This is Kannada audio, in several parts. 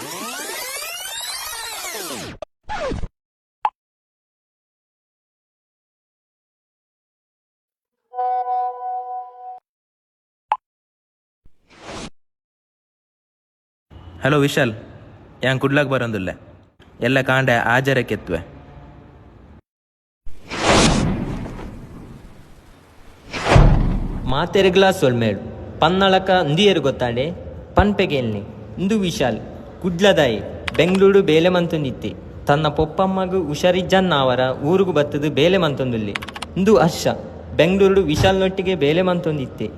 ಹಲೋ ವಿಶಾಲ್, ಯಾನ್ ಕುಡ್ಲಾಕ್ ಬರೋದಿಲ್ಲ, ಎಲ್ಲ ಕಾಂಡೆ ಹಾಜರಕ್ಕೆತ್ವೆ. ಮಾತೆರೆ ಗ್ಲಾಸ್ ಒಳ್ಮೇಡು ಪನ್ನಳಕ ಇಂದಿಯರು ಗೊತ್ತಾಡೆ ಪನ್ಪೆಗೆಲ್ನಿ ಇಂದು ವಿಶಾಲ್ ಕುಡ್ಲದಾಯಿ ಬೆಂಗಳೂರು ಬೇಲೆ ಮಂತೊಂದಿತ್ತೆ ತನ್ನ ಪೊಪ್ಪಮ್ಮಗೂ ಹುಷಾರಿಜ್ಜನ್ನ ಅವರ ಊರಿಗೂ ಬತ್ತದು ಬೇಲೆ ಮಂತೊಂದುಲ್ಲಿ ಇಂದು ಹರ್ಷ ಬೆಂಗಳೂರು ವಿಶಾಲ್ನೊಟ್ಟಿಗೆ ಬೇಲೆ ಮಂತೊಂದಿತ್ತೆ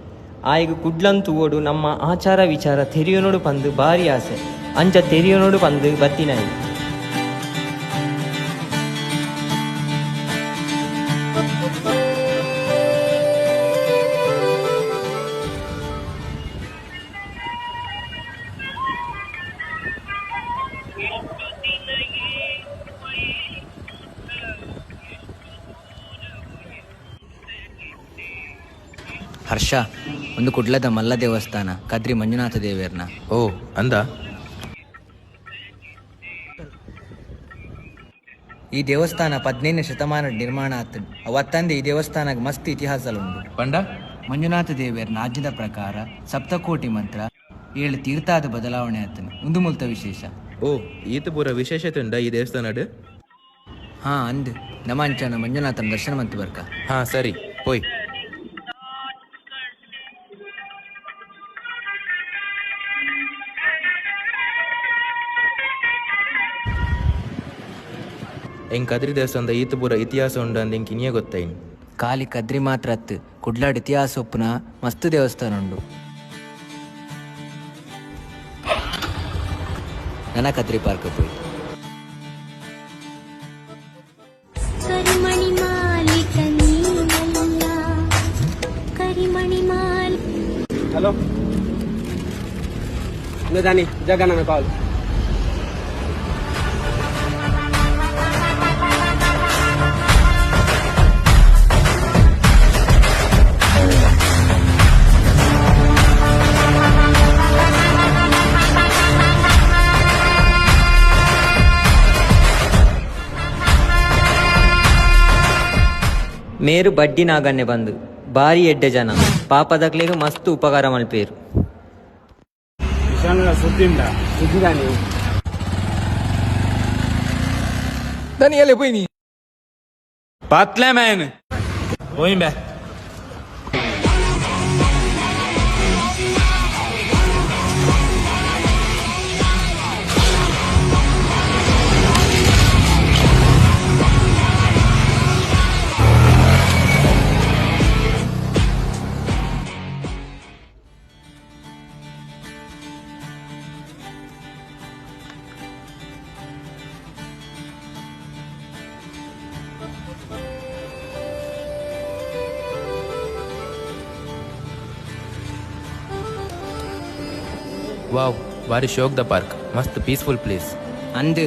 ಆಯ್ಗ ಕುಡ್ಲಂತೂ ಓಡು ನಮ್ಮ ಆಚಾರ ವಿಚಾರ ತೆರಿಯೋನೋಡು ಪಂದು ಭಾರಿ ಆಸೆ ಅಂಚ ತೆರಿಯೋನೋಡು ಪಂದು ಬತ್ತಿನಾಯಿ. ಹರ್ಷ, ಒಂದು ಕುಡ್ಲದ ಮಲ್ಲ ದೇವಸ್ಥಾನ ಕದ್ರಿ ಮಂಜುನಾಥ ದೇವೇರ್ನ. ಓ ಅಂದ. ಈ ದೇವಸ್ಥಾನ 15ನೇ ಶತಮಾನ ನಿರ್ಮಾಣ ಆತನು. ಅವತ್ತಂದೆ ಈ ದೇವಸ್ಥಾನಕ್ಕೆ ಮಸ್ತ್ ಇತಿಹಾಸಲುಂಡು. ಪಂಡ ಮಂಜುನಾಥ ದೇವೇರ್ನ ಆಜ್ಯದ ಪ್ರಕಾರ ಸಪ್ತಕೋಟಿ ಮಂತ್ರ 7 ತೀರ್ಥಾದ ಬದಲಾವಣೆ ಆತನು. ಒಂದು ಮುಲ್ತ ವಿಶೇಷ. ಓ ಈತ ಪೂರ ವಿಶೇಷತೆ ಉಂಡ ಈ ದೇವಸ್ಥಾನಡ್? ಹಾ ಅಂದ್ ನಮಾಂಚನ ಮಂಜುನಾಥನ ದರ್ಶನ ಮಂತ್ ಬರ್ಕ. ಹಾ ಸರಿ ಪೋಯ್. ಹೆಂಗ್ ಕದ್ರಿ ದೇವಸ್ಥಾನದ ಈತ ಪೂರ ಇತಿಹಾಸ ಉಂಡ ಅಂದ್ ಹೆಂಗೆ ಇನಿಯೇ ಗೊತ್ತಾಯಿನ್. ಖಾಲಿ ಕದ್ರಿ ಮಾತ್ರ ಅತ್ತು ಕುಡ್ಲಾಡ್ ಇತಿಹಾಸ ಒಪ್ಪುನ ಮಸ್ತ್ ದೇವಸ್ಥಾನ ಉಂಡು. ನನ್ನ ಕದ್ರಿ ಪಾರ್ಕ್ ಪೋಯ್. హలో దాని జగన్ అన్న కాల్. ಮೇರು ಬಡ್ಡಿ ನಾಗನ್ನೆ ಬಂದು ಭಾರಿ ಎಡ್ಡೆ ಜನ ಪಾಪದಕ್ಲೆಗ್ ಮಸ್ತ್ ಉಪಕಾರ ಮಲ್ಪೇರು. ಸುದ್ದಿ Daniele Puini. Patle man. Oin be. Wow, ಭಾರಿ ಶೋಕ್ ದ ಪಾರ್ಕ್, ಮಸ್ತ್ ಪೀಸ್ಫುಲ್ ಪ್ಲೇಸ್. ಅಂದ್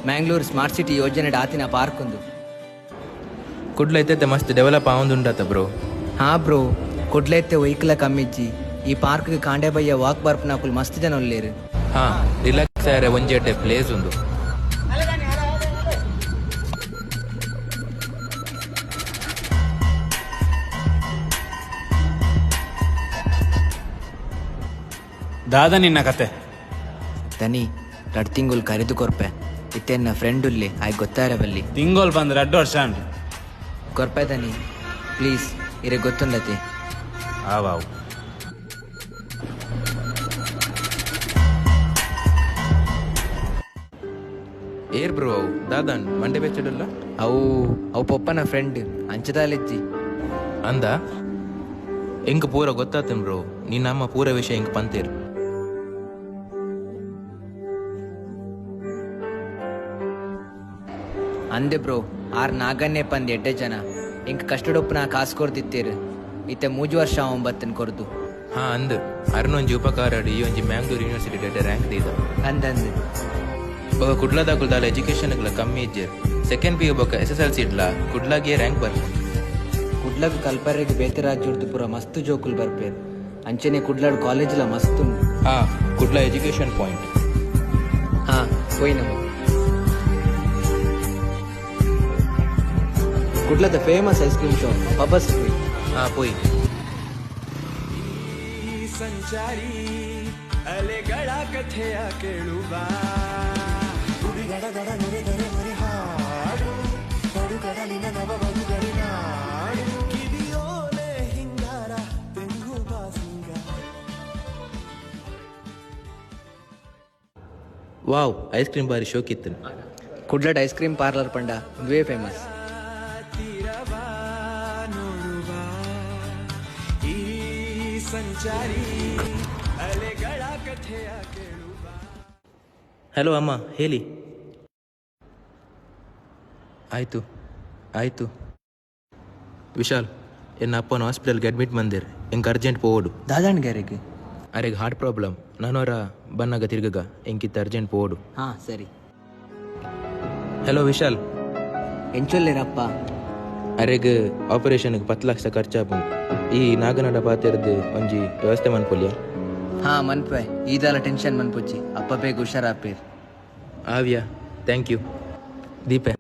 ಮ್ಯಾಂಗ್ಳೂರ್ ಸ್ಮಾರ್ಟ್ ಸಿಟಿ ಯೋಜನೆ ಆತಿನ ಪಾರ್ಕ್ ಒಂದು ಕುಡ್ಲ ಐತೆ ಮಸ್ತ್ ಡೆವಲಪ್ ಆವೊಂದುಂಡತ ಬ್ರೋ. ಹಾ ಬ್ರೋ, ಕುಡ್ಲೈತೆ ವೈಕಲ ಕಮ್ಮಿಜ್ಜಿ ಈ ಪಾರ್ಕ್ ಕಾಂಡೆ ಬಯ್ಯ ವಾಕ್ ಬರ್ಪನಾಕುಲ್ ಮಸ್ತ್ ಜನ ಒಲ್ಲೇರು. ಹಾ, ರಿಲ್ಯಾಕ್ಸ್ ಆಯ್ರೆ ಒಂಜೇಟೆ ಪ್ಲೇಸ್ ಉಂದು. ದಾದ ನಿನ್ನ ಕತೆ ದನಿ 2 ತಿಂಗಳು ಕರೆದು ಕೊರ್ಪೆ ಇತ್ತೆನ್ನ ಫ್ರೆಂಡ್ ಉಲ್ಲಿ ಆಯ್ ಗೊತ್ತಾರ ಬಲ್ಲಿ ತಿಂಗೋಲ್ ಬಂದ್ರೆ 2 ವರ್ಷ ಉಂಟು ಕೊರ್ಪೆ ದನಿ ಪ್ಲೀಸ್ ಇರೆ ಗೊತ್ತುಂಡತಿ. ಆವಾವು ಏರ್ ಬ್ರೋ ಅವು ದಾದನ್ ಮಂಡೆ ಬೆಚ್ಚಡಲ್ಲ ಅವು ಪೊಪ್ಪನ ಫ್ರೆಂಡ್ ಅಂಚದಾಲಿಜ್ಜಿ ಅಂದ. ಎಂಕ್ ಪೂರ ಗೊತ್ತಾತನ್ ಬ್ರೋ, ನಿನ್ನಮ್ಮ ಪೂರ ವಿಷಯ ಎಂಕ್ ಪಂತೇರು. ಅಂದೆ ಬ್ರೋ, ಆರ್ ನಾಗನ್ನೇ ಪಂದ್ ಎಡ್ಡೆ ಜನ ಇಂಕ್ ಕಷ್ಟಡೊಪ್ಪನ ಕಾಸು ಕೊರ್ದಿತ್ತೀರು. ಇತ್ತೆ 3 ವರ್ಷ ಒಂಬತ್ತನ್ ಕೊರ್ದು. ಹಾ ಅಂದ್ ಅರ್ನೊಂಜಿ ಉಪಕಾರ ಈ ಒಂಜಿ ಮ್ಯಾಂಗ್ಳೂರ್ ಯೂನಿವರ್ಸಿಟಿ ಡೆಡ್ ರ್ಯಾಂಕ್ ದೀದ ಅಂದ್ ಬೊಕ ಕುಡ್ಲದಾಗುಲ್ದಾಲ ಎಜುಕೇಶನ್ಗ್ಲ ಕಮ್ಮಿ ಇಜ್ಜೇರ್. ಸೆಕೆಂಡ್ PU ಬೊಕ SSLC ಇಡ್ಲ ಕುಡ್ಲಾಗಿಯೇ ರ್ಯಾಂಕ್ ಬರ್ಲಿ. ಕುಡ್ಲಗ್ ಕಲ್ಪರೆಗೆ ಬೇತೆ ರಾಜ್ಯರ್ದು ಪೂರ ಮಸ್ತ್ ಜೋಕುಲ್ ಬರ್ಪೇರು. ಅಂಚನೆ ಕುಡ್ಲಾಡ್ ಕಾಲೇಜ್ಲ ಮಸ್ತ್ ಹಾ, ಕುಡ್ಲ ಎಜುಕೇಶನ್ ಪಾಯಿಂಟ್. ಹಾ ಹೋಯ್ ನಮ್ಮ ಕುಡ್ಲದ ಫೇಮಸ್ ಐಸ್ ಕ್ರೀಮ್ ಶಾಪ್ ವಾಪಸ್ ಹೋಯ್. ಹಾ ಪೋಯ್. ಸಂಚಾರಿ ಅಲೆಗಳ ಕಥೆಯ ಕೇಳುವ ಗುಡಿಗಡಗಡ ನುಡಿದರೆ ಮರಿ ಹಾಡು ಪಡುಗಡಲಿನ ನವ ಬದುಗಡಿನಾಡು ಕಿವಿಯೋಲೆ ಹಿಂಗಾರ ತೆಂಗು ಬಾಸಿಂಗ. ವಾವ್, ಐಸ್ ಕ್ರೀಮ್ ಬಾರಿ ಶೋಕಿತ್ತು. ಕುಡ್ಲಡ್ ಐಸ್ ಕ್ರೀಮ್ ಪಾರ್ಲರ್ ಪಂಡ ಇದುವೇ ಫೇಮಸ್. ತೀರವ ನೋಡುವ ಈ ಸಂಚಾರಿ ಅಲೆಗಳ ಕಥೆಯ ಕೇಳುವ. ಹಲೋ ಅಮ್ಮ, ಹೇಳಿ. ಆಯಿತು ಆಯಿತು. ವಿಶಾಲ್, ಎನ್ನ ಅಪ್ಪನ ಹಾಸ್ಪಿಟಲ್ಗೆ ಅಡ್ಮಿಟ್ ಮಂದಿರ್. ಎಂಗೆ ಅರ್ಜೆಂಟ್ ಪೋಡು. ದಾದಾಣ್ಗ್ಯಾರಿಗೆ ಅರೆಗೆ ಹಾರ್ಟ್ ಪ್ರಾಬ್ಲಮ್. ನಾನವರ ಬನ್ನಾಗ ತಿರ್ಗಗ ಎಂಕಿತ್ತ ಅರ್ಜೆಂಟ್ ಪೋಡು. ಹಾ ಸರಿ. ಹಲೋ ವಿಶಾಲ್, ಎಂಚೊಲ್ಲೇರಪ್ಪ? ಅರೆಗೆ ಆಪರೇಷನ್ಗೆ 10 ಲಕ್ಷ ಖರ್ಚಾಪುಂಡು. ಈ ನಾಗನಡ ಪಾತಿರದ್ದು ಒಂಜಿ ವ್ಯವಸ್ಥೆ ಮನ್ಪೊಲ್ಯ? ಹಾ ಮನ್ಪೆ, ಈದೆಲ್ಲ ಟೆನ್ಷನ್ ಮನ್ಪುಚ್ಚಿ. ಅಪ್ಪ ಬೇಗ ಹುಷಾರಾಪೇರ್. ಆವ್ಯಾ, ಥ್ಯಾಂಕ್ ಯು. ದೀಪೆ,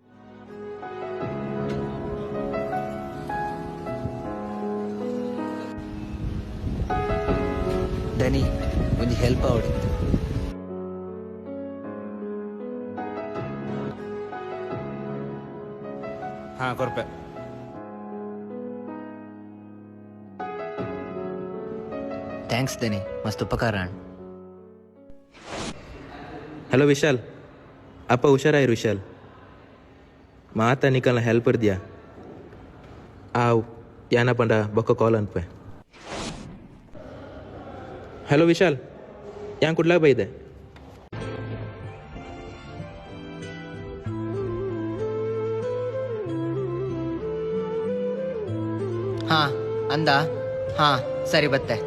ದನಿ ಒಂಜಿ ಹೆಲ್ಪ್ ಆವಡಿತ್ತು. ಹಾ ಕೊರ್ಪೆ. ಥ್ಯಾಂಕ್ಸ್ ದನಿ, ಮಸ್ತ್ ಉಪಕಾರ ಅಣ್ಣ. ಹಲೋ ವಿಶಾಲ್, ಅಪ್ಪ ಹುಷಾರಾಯಿರು ವಿಶಾಲ್. ಮಾತಾ ನಿಕಲ್ನ ಹೆಲ್ಪ್ ಇರ್ದ್ಯಾ? ಆವ್ ಯಾನ ಪಂಡ ಬೊಕ್ಕ ಕಾಲ್ ಅನ್ಪೆ. ಹಲೋ ವಿಶಾಲ್, ಯಾನ್ ಕುಡ್ಲಾಗ ಬೈದೆ? ಹಾ ಅಂದ. ಹಾ ಸರಿ ಬತ್ತೆ.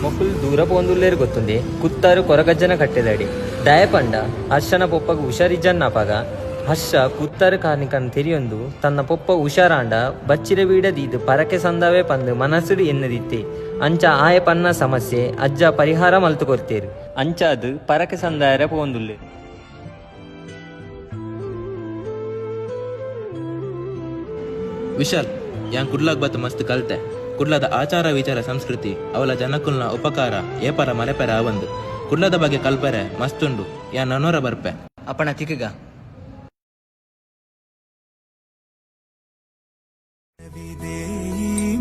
ಮೊಕ್ಕಲು ದೂರ ಪೋಂದುಲ್ಲೇರು ಗೊತ್ತುಂದೆ ಕುತ್ತಾರು ಕೊರಗಜ್ಜನ ಕಟ್ಟೆದಾಡಿ ದಯಪಂಡ ಹರ್ಷನ ಪೊಪ್ಪಗ ಹುಷಾರಿಜ್ಜನ್ನಪಾಗ ಹರ್ಷ ಕುತ್ತಾರು ಕಾರ್ನಿಕನ್ ತೆರಿಯೊಂದು ತನ್ನ ಪೊಪ್ಪ ಹುಷಾರಾಂಡ ಬಚ್ಚಿರ ಬೀಡದೀದು ಪರಕೆ ಸಂದವೇ ಪಂದು ಮನಸ್ಸುಡು ಎನ್ನದಿತ್ತೆ. ಅಂಚ ಆಯ ಪನ್ನ ಸಮಸ್ಯೆ ಅಜ್ಜ ಪರಿಹಾರ ಮಲ್ತು ಕೊರ್ತೇರು. ಅಂಚ ಅದು ಪರಕೆ ಸಂದಾಯರ ಪೋಂದುಲ್ಲೆ. ವಿಶಾಲ್, ಯಾನ್ ಕುಡ್ಲಾಗ ಬತ್ತ ಮಸ್ತ್ ಕಲ್ತೆ. ಕುಡ್ಲದ ಆಚಾರ ವಿಚಾರ ಸಂಸ್ಕೃತಿ ಅವಲ ಜನಕುಲ್ನ ಉಪಕಾರ ಏಪರ ಮರೆಪೆರ ಅವಂದು. ಕುಡ್ಲದ ಬಗ್ಗೆ ಕಲ್ಪರೆ ಮಸ್ತುಂಡು. ಯಾನ್ ನನ್ನೋರ ಬರ್ಪೆ. ಅಪ್ಪಣ ತಿಕ್ಕಗ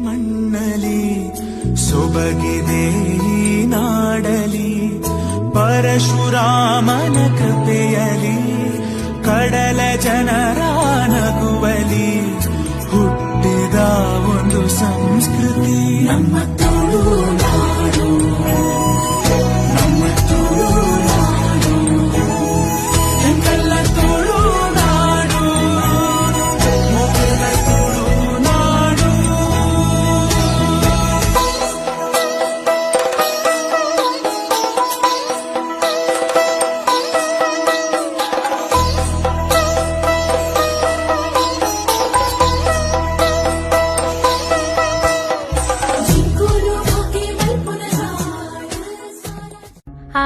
ಮಣ್ಣಲಿ ಸೊಬಗಿದೆ ಈ ನಾಡಲಿ ಪರಶುರಾಮನ ಕೃಪೆಯಲಿ ಕಡಲ ಜನರ ನಗುವಲಿ ಹುಟ್ಟಿದ ಒಂದು ಸಂಸ್ಕೃತಿ ನಮ್ಮ ತುಳುನಾಡು, ನಮ್ಮ ತುಳುನಾಡು, ಎಂತೆಲ್ಲ ತುಳುನಾಡು, ಮೊದಲ ತುಳುನಾಡು.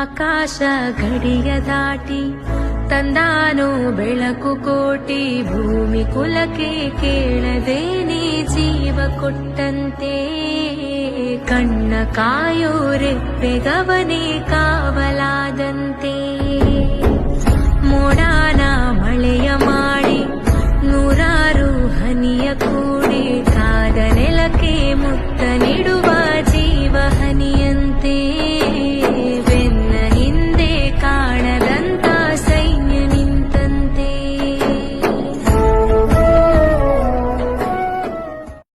ಆಕಾಶ ಗಡಿಯ ದಾಟಿ ತಂದಾನು ಬೆಳಕು ಕೋಟಿ ಭೂಮಿ ಕುಲಕ್ಕೆ ಕೇಳದೇನೆ ಜೀವ ಕೊಟ್ಟಂತೆ ಕಣ್ಣ ಕಾಯೋ ರೆಪ್ಪೆಗವನೇ ಕಾವಲಾದಂತೆ ಮೋಡಾನ ಮಳೆಯ ಮಾಡಿ